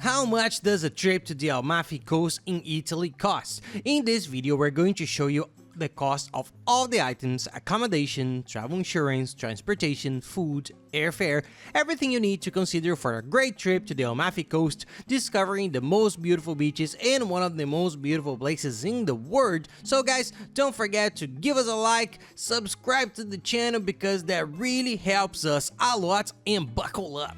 How much does a trip to the Amalfi Coast in Italy cost? In this video, we're going to show you the cost of all the items, accommodation, travel insurance, transportation, food, airfare, everything you need to consider for a great trip to the Amalfi Coast, discovering the most beautiful beaches and one of the most beautiful places in the world. So guys, don't forget to give us a like, subscribe to the channel because that really helps us a lot, and buckle up.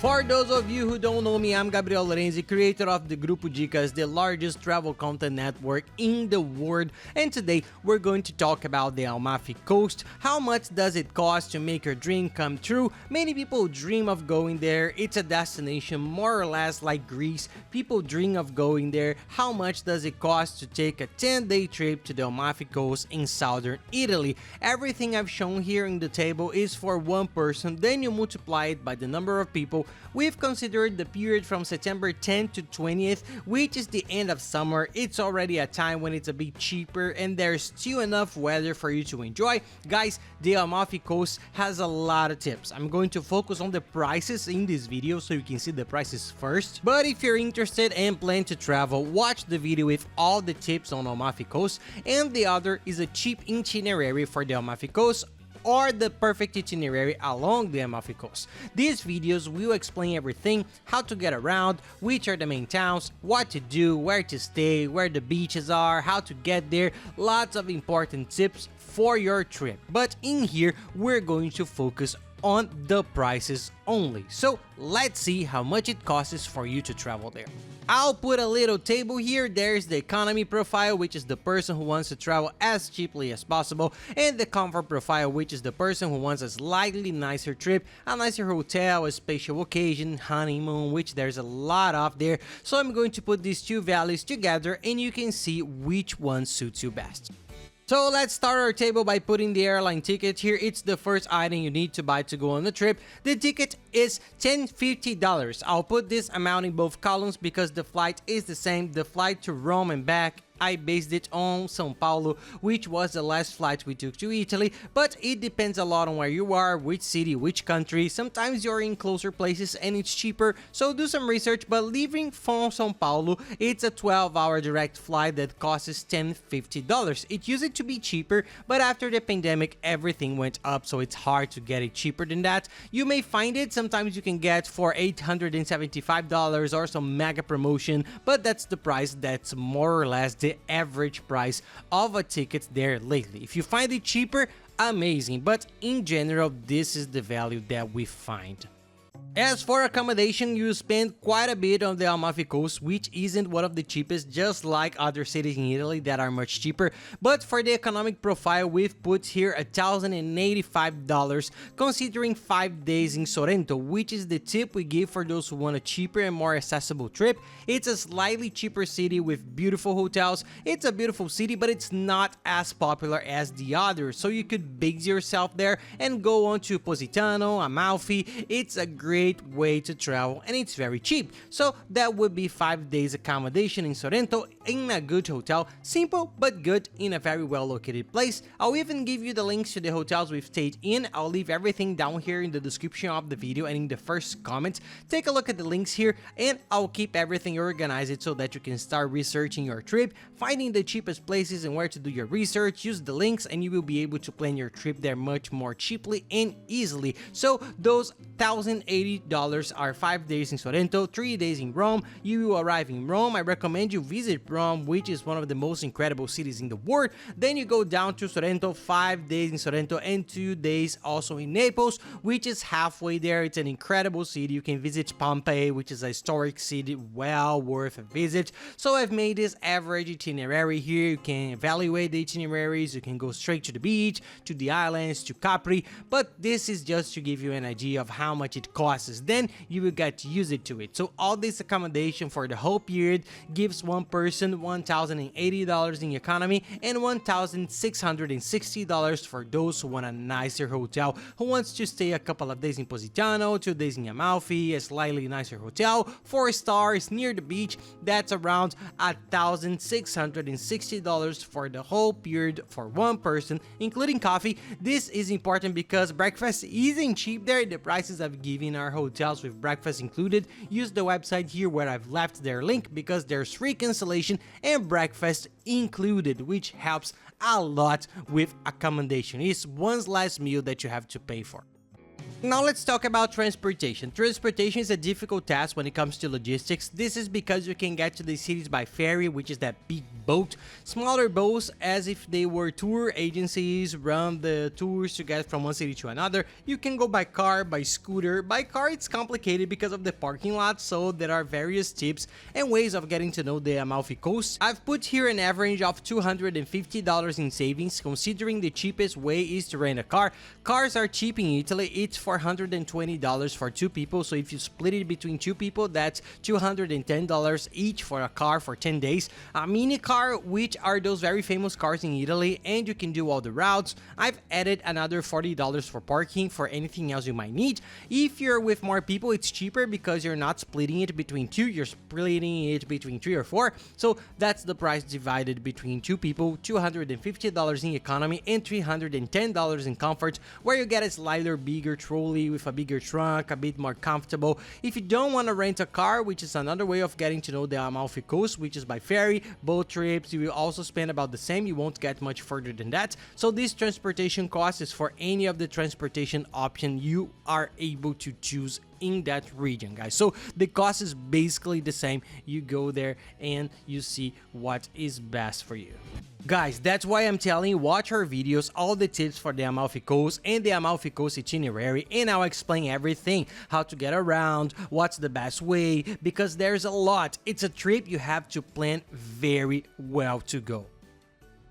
For those of you who don't know me, I'm Gabriel Lorenzi, creator of the Grupo Dicas, the largest travel content network in the world, and today we're going to talk about the Amalfi Coast. How much does it cost to make your dream come true? Many people dream of going there. It's a destination more or less like Greece. People dream of going there. How much does it cost to take a 10-day trip to the Amalfi Coast in southern Italy? Everything I've shown here in the table is for one person, then you multiply it by the number of people. We've considered the period from September 10th to 20th, which is the end of summer. It's already a time when it's a bit cheaper and there's still enough weather for you to enjoy. Guys, the Amalfi Coast has a lot of tips. I'm going to focus on the prices in this video so you can see the prices first. But if you're interested and plan to travel, watch the video with all the tips on Amalfi Coast, and the other is a cheap itinerary for the Amalfi Coast or the perfect itinerary along the Amalfi Coast. These videos will explain everything, how to get around, which are the main towns, what to do, where to stay, where the beaches are, how to get there, lots of important tips for your trip. But in here, we're going to focus on the prices only. So let's see how much it costs for you to travel there. I'll put a little table here. There's the economy profile, which is the person who wants to travel as cheaply as possible, and the comfort profile, which is the person who wants a slightly nicer trip, a nicer hotel, a special occasion, honeymoon, which there's a lot of there. So I'm going to put these two values together and you can see which one suits you best. So let's start our table by putting the airline ticket here. It's the first item you need to buy to go on the trip. The ticket is $1050. I'll put this amount in both columns because the flight is the same. The flight to Rome and back, I based it on São Paulo, which was the last flight we took to Italy, but it depends a lot on where you are, which city, which country. Sometimes you're in closer places and it's cheaper, so do some research. But leaving from São Paulo, it's a 12-hour direct flight that costs $1050. It used to be cheaper, but after the pandemic, everything went up, so it's hard to get it cheaper than that. You may find it, sometimes you can get for $875 or some mega promotion, but that's the price. That's more or less the average price of a ticket there lately. If you find it cheaper, amazing, but in general, this is the value that we find. As for accommodation, you spend quite a bit on the Amalfi Coast, which isn't one of the cheapest, just like other cities in Italy that are much cheaper. But for the economic profile, we've put here $1,085, considering 5 days in Sorrento, which is the tip we give for those who want a cheaper and more accessible trip. It's a slightly cheaper city with beautiful hotels. It's a beautiful city, but it's not as popular as the others, so you could base yourself there and go on to Positano, Amalfi. It's a great way to travel and it's very cheap. So that would be 5 days accommodation in Sorrento in a good hotel, simple but good, in a very well located place. I'll even give you the links to the hotels we've stayed in. I'll leave everything down here in the description of the video and in the first comment. Take a look at the links here and I'll keep everything organized so that you can start researching your trip, finding the cheapest places and where to do your research. Use the links and you will be able to plan your trip there much more cheaply and easily. So those $1,080 are 5 days in Sorrento, 3 days in Rome. You will arrive in Rome. I recommend you visit Rome, which is one of the most incredible cities in the world. Then you go down to Sorrento, 5 days in Sorrento and 2 days also in Naples, which is halfway there. It's an incredible city. You can visit Pompeii, which is a historic city, well worth a visit. So I've made this average itinerary here. You can evaluate the itineraries. You can go straight to the beach, to the islands, to Capri, but this is just to give you an idea of how much it costs costs. Then you will get used to it. So all this accommodation for the whole period gives one person $1,080 in economy and $1,660 for those who want a nicer hotel, who wants to stay a couple of days in Positano, 2 days in Amalfi, a slightly nicer hotel, 4 stars near the beach. That's around $1,660 for the whole period for one person, including coffee. This is important because breakfast isn't cheap there. The prices I've given are hotels with breakfast included. Use the website here where I've left their link because there's free cancellation and breakfast included, which helps a lot with accommodation. It's one less meal that you have to pay for. Now let's talk about transportation. Transportation is a difficult task when it comes to logistics. This is because you can get to the cities by ferry, which is that big boat. Smaller boats, as if they were tour agencies, run the tours to get from one city to another. You can go by car, by scooter. By car it's complicated because of the parking lot, so there are various tips and ways of getting to know the Amalfi Coast. I've put here an average of $250 in savings, considering the cheapest way is to rent a car. Cars are cheap in Italy. It's $420 for 2 people, so if you split it between 2 people, that's $210 each for a car for 10 days. A mini car, which are those very famous cars in Italy, and you can do all the routes. I've added another $40 for parking for anything else you might need. If you're with more people, it's cheaper because you're not splitting it between 2, you're splitting it between 3 or 4, so that's the price divided between 2 people, $250 in economy and $310 in comfort, where you get a slightly bigger trolley with a bigger trunk, a bit more comfortable. If you don't want to rent a car, which is another way of getting to know the Amalfi Coast, which is by ferry, boat trips, you will also spend about the same. You won't get much further than that. So this transportation cost is for any of the transportation option you are able to choose in that region, guys. So the cost is basically the same. You go there and you see what is best for you. Guys, that's why I'm telling you, watch our videos, all the tips for the Amalfi Coast and the Amalfi Coast itinerary, and I'll explain everything, how to get around, what's the best way, because there's a lot. It's a trip you have to plan very well to go.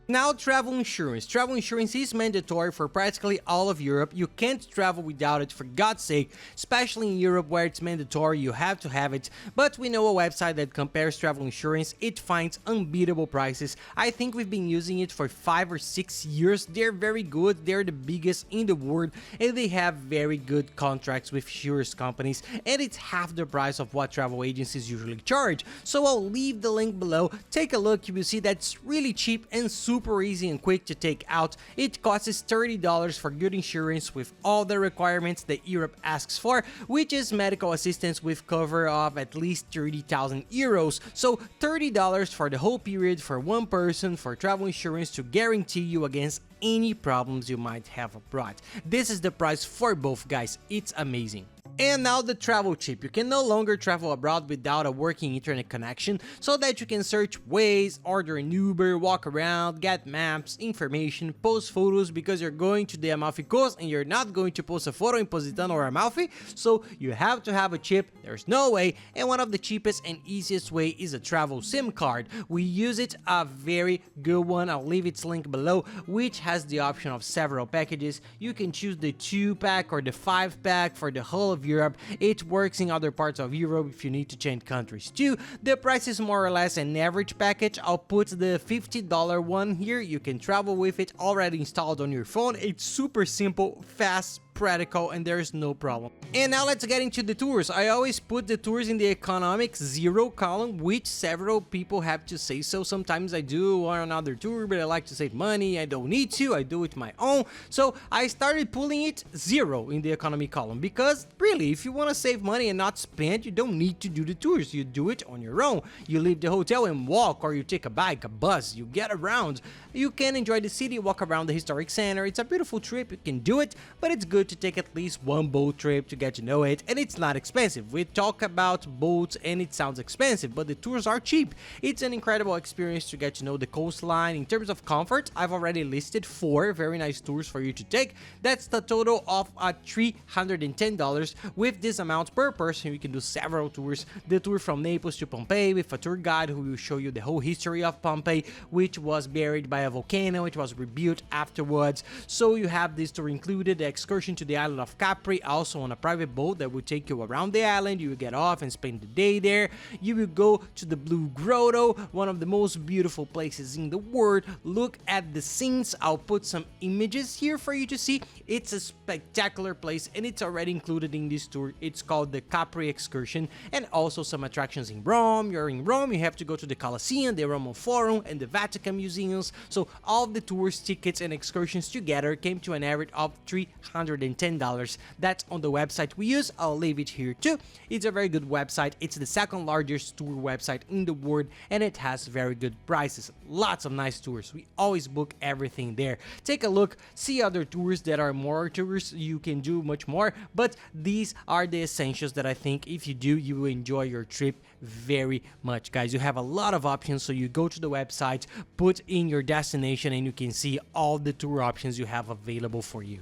Now, travel insurance. Travel insurance is mandatory for practically all of Europe. You can't travel without it, for God's sake, especially in Europe where it's mandatory, you have to have it. But we know a website that compares travel insurance. It finds unbeatable prices. I think we've been using it for 5 or 6 years. They're very good. They're the biggest in the world, and they have very good contracts with insurance companies, and it's half the price of what travel agencies usually charge. So I'll leave the link below. Take a look. You will see that's really cheap and super easy and quick to take out. It costs $30 for good insurance with all the requirements that Europe asks for, which is medical assistance with cover of at least 30,000 euros. So $30 for the whole period for one person for travel insurance to guarantee you against any problems you might have abroad. This is the price for both, guys. It's amazing. And now the travel tip. You can no longer travel abroad without a working internet connection, so that you can search Waze, order an Uber, walk around, get maps, information, post photos, because you're going to the Amalfi Coast and you're not going to post a photo in Positano or Amalfi, so you have to have a chip. There's no way, and one of the cheapest and easiest way is a travel SIM card. We use it, a very good one. I'll leave its link below, which has the option of several packages. You can choose the 2-pack or the 5-pack for the whole of Europe. It works in other parts of Europe if you need to change countries too. The price is more or less an average package. I'll put the $50 one here. You can travel with it already installed on your phone. It's super simple, fast, practical, and there is no problem. And now let's get into the tours. I always put the tours in the economic 0 column, which several people have to say so. Sometimes I do on another tour, but I like to save money. I don't need to. I do it my own. So I started pulling it 0 in the economy column, because really, if you want to save money and not spend, you don't need to do the tours. You do it on your own. You leave the hotel and walk, or you take a bike, a bus, you get around. You can enjoy the city, walk around the historic center. It's a beautiful trip. You can do it, but it's good to take at least one boat trip to get to know it, and it's not expensive. We talk about boats and it sounds expensive, but the tours are cheap. It's an incredible experience to get to know the coastline. In terms of comfort, I've already listed 4 very nice tours for you to take. That's the total of $310. With this amount per person, you can do several tours. The tour from Naples to Pompeii with a tour guide who will show you the whole history of Pompeii, which was buried by a volcano. It was rebuilt afterwards, so you have this tour included. The excursion excursion to the island of Capri, also on a private boat that will take you around the island. You will get off and spend the day there. You will go to the Blue Grotto, one of the most beautiful places in the world. Look at the scenes. I'll put some images here for you to see. It's a spectacular place and it's already included in this tour. It's called the Capri excursion, and also some attractions in Rome. You're in Rome, you have to go to the Colosseum, the Roman Forum, and the Vatican museums. So all the tours, tickets, and excursions together came to an average of $310. That's on the website we use. I'll leave it here too. It's a very good website. It's the second largest tour website in the world, and it has very good prices. Lots of nice tours. We always book everything there. Take a look, see other tours that are more tours. You can do much more, but these are the essentials that I think if you do, you will enjoy your trip very much, guys. You have a lot of options, so you go to the website, put in your destination, and you can see all the tour options you have available for you.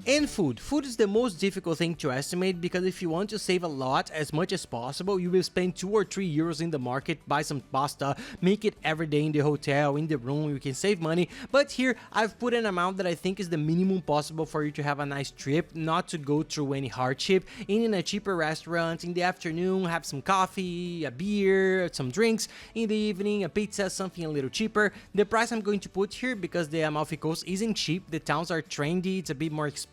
And food. Food is the most difficult thing to estimate, because if you want to save a lot, as much as possible, you will spend 2 or 3 euros in the market, buy some pasta, make it every day in the hotel, in the room. You can save money, but here I've put an amount that I think is the minimum possible for you to have a nice trip, not to go through any hardship. In a cheaper restaurant in the afternoon, have some coffee, a beer, some drinks. In the evening, a pizza, something a little cheaper. The price I'm going to put here, because the Amalfi Coast isn't cheap, the towns are trendy, it's a bit more expensive,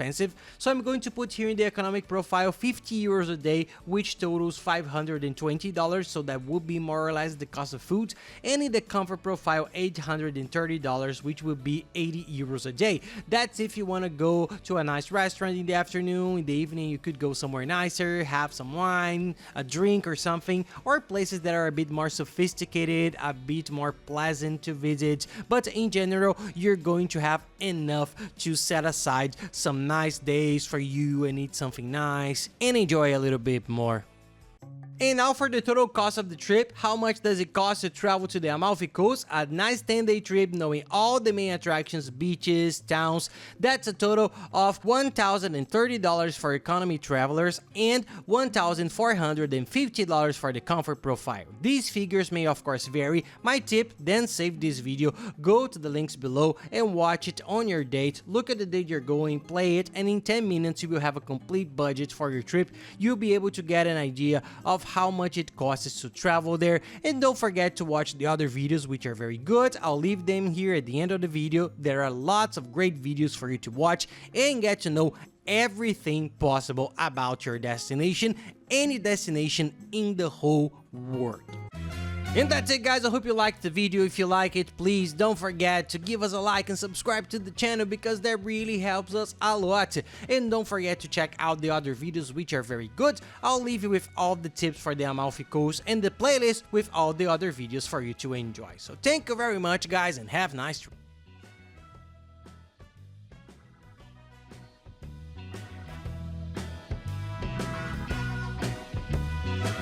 so I'm going to put here in the economic profile 50 euros a day, which totals $520, so that would be more or less the cost of food, and in the comfort profile $830, which would be 80 euros a day. That's if you want to go to a nice restaurant in the afternoon. In the evening you could go somewhere nicer, have some wine, a drink or something, or places that are a bit more sophisticated, a bit more pleasant to visit, but in general you're going to have enough to set aside some nice days for you and eat something nice and enjoy a little bit more. And now for the total cost of the trip. How much does it cost to travel to the Amalfi Coast? A nice 10-day trip knowing all the main attractions, beaches, towns. That's a total of $1,030 for economy travelers and $1,450 for the comfort profile. These figures may of course vary. My tip, then save this video, go to the links below and watch it on your date. Look at the date you're going, play it, and in 10 minutes you will have a complete budget for your trip. You'll be able to get an idea of how much it costs to travel there, and don't forget to watch the other videos, which are very good. I'll leave them here at the end of the video. There are lots of great videos for you to watch and get to know everything possible about your destination, any destination in the whole world. And that's it, guys. I hope you liked the video. If you like it, please don't forget to give us a like and subscribe to the channel, because that really helps us a lot. And don't forget to check out the other videos, which are very good. I'll leave you with all the tips for the Amalfi Coast and the playlist with all the other videos for you to enjoy. So thank you very much, guys, and have a nice trip.